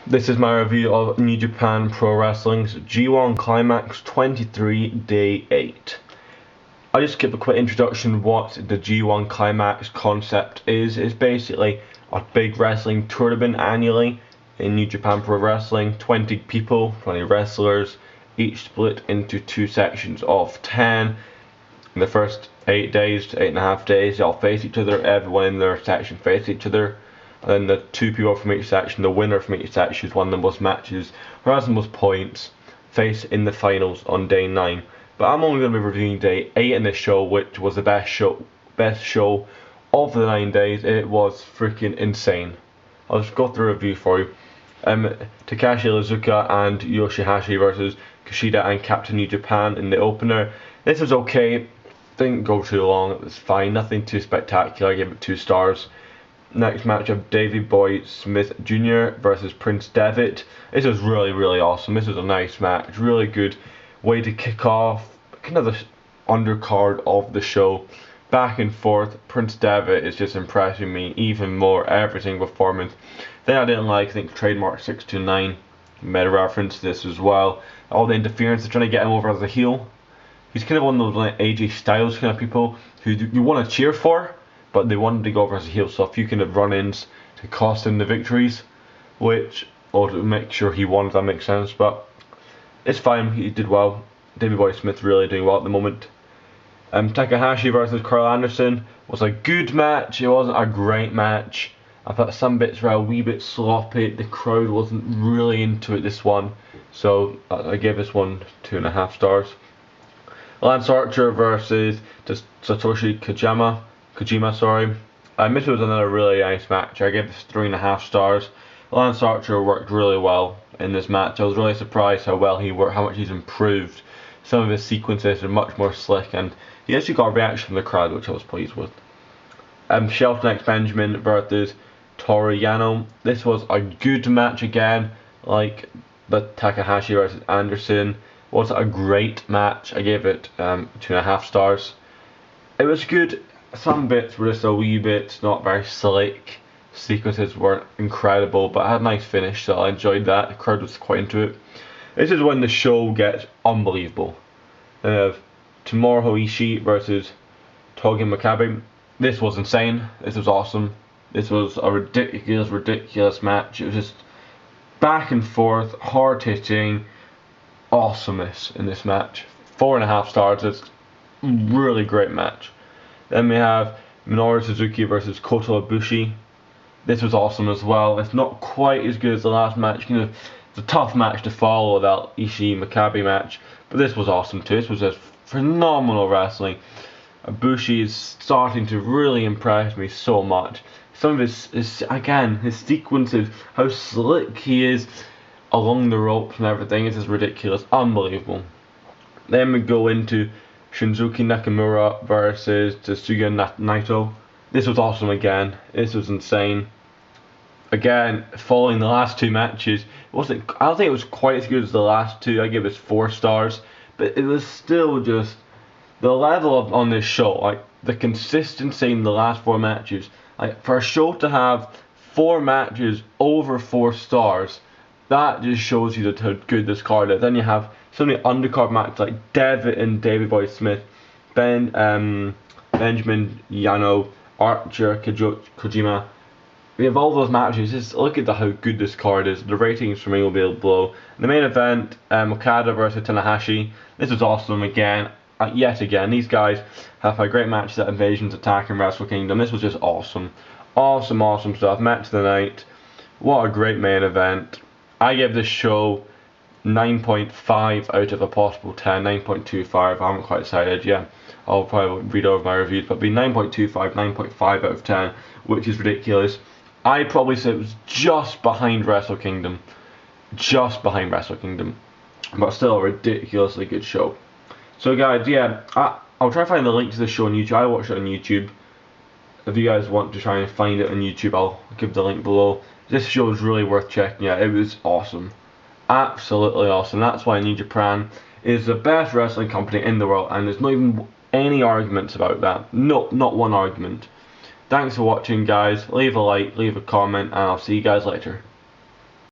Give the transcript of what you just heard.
This is my review of New Japan Pro Wrestling's G1 Climax 23 Day 8. I'll just give a quick introduction what the G1 Climax concept is. It's basically a big wrestling tournament annually in New Japan Pro Wrestling. 20 people, 20 wrestlers, each split into two sections of 10. In the first 8 days to 8.5 days, they all face each other. Everyone in their section face each other. And then the two people from each section, the winner from each section, who's won the most matches, who has the most points, face in the finals on day 9. But I'm only going to be reviewing day 8 in this show, which was the best show of the 9 days. It was freaking insane. I'll just go through a review for you. Takashi, Iizuka and YOSHI-HASHI versus KUSHIDA and Captain New Japan in the opener. This was okay, didn't go too long, it was fine, nothing too spectacular. I gave it 2 stars. Next match of Davey Boy Smith Jr. versus Prince Devitt. This was really awesome. This was a nice match, really good way to kick off kind of the undercard of the show. Back and forth, Prince Devitt is just impressing me even more every single performance. Then I didn't like, I think trademark 629 made a reference to this as well. All the interference, they're trying to get him over as a heel. He's kind of one of those like AJ Styles kind of people who you want to cheer for, but they wanted to go over as a heel, so a few kind of run-ins to cost him the victories, or to make sure he won, if that makes sense. But it's fine, he did well. Davey Boy Smith really doing well at the moment. Takahashi versus Karl Anderson was a good match. It wasn't a great match. I thought some bits were a wee bit sloppy. The crowd wasn't really into it, this one, so I gave this one 2.5 stars. Lance Archer versus Satoshi Kojima. This was another really nice match. I gave this 3.5 stars. Lance Archer worked really well in this match. I was really surprised how well he worked, how much he's improved. Some of his sequences are much more slick, and he actually got a reaction from the crowd, which I was pleased with. Shelton X Benjamin versus Toru Yano. This was a good match again, like the Takahashi versus Anderson. It wasn't a great match. I gave it 2.5 stars. It was good. Some bits were just a wee bit not very slick. Sequences weren't incredible, but I had a nice finish, so I enjoyed that. The crowd was quite into it. This is when the show gets unbelievable. Then we have Tomohiro Ishii versus Togi Makabe. This was insane. This was awesome. This was a ridiculous match. It was just back and forth, hard hitting, awesomeness in this match. 4.5 stars. It's a really great match. Then we have Minoru Suzuki versus Kota Ibushi. This was awesome as well. It's not quite as good as the last match. It's a tough match to follow, that Ishii Makabe match, but this was awesome too. This was just phenomenal wrestling. Ibushi is starting to really impress me so much. Some of his sequences, how slick he is along the ropes and everything, is just ridiculous, unbelievable. Then we go into Shinsuke Nakamura versus Tetsuya Naito. This was awesome again. This was insane. Again, following the last 2 matches, I don't think it was quite as good as the last 2. I give it 4 stars, but it was still just the level on this show, like the consistency in the last 4 matches. Like for a show to have 4 matches over 4 stars, that just shows you how good this card is. Then you have so many undercard matches like Devitt and Davey Boy Smith, Benjamin, Yano, Archer, Kojima. We have all those matches. Just look at how good this card is. The ratings for me will be below. The main event, Okada versus Tanahashi. This was awesome again. Yet again, these guys have had great matches at Invasions, Attack, and Wrestle Kingdom. This was just awesome. Awesome stuff. Match of the night. What a great main event. I give this show 9.5 out of a possible 10, 9.25, I haven't quite decided, yeah, I'll probably read over my reviews, but it'd be 9.25, 9.5 out of 10, which is ridiculous. I'd probably say it was just behind Wrestle Kingdom, but still a ridiculously good show. So guys, yeah, I'll try to find the link to this show on YouTube. I watched it on YouTube. If you guys want to try and find it on YouTube, I'll give the link below. This show is really worth checking out. It was awesome. Absolutely awesome. That's why New Japan is the best wrestling company in the world, and there's not even any arguments about that. No, not one argument. Thanks for watching, guys. Leave a like, leave a comment, and I'll see you guys later.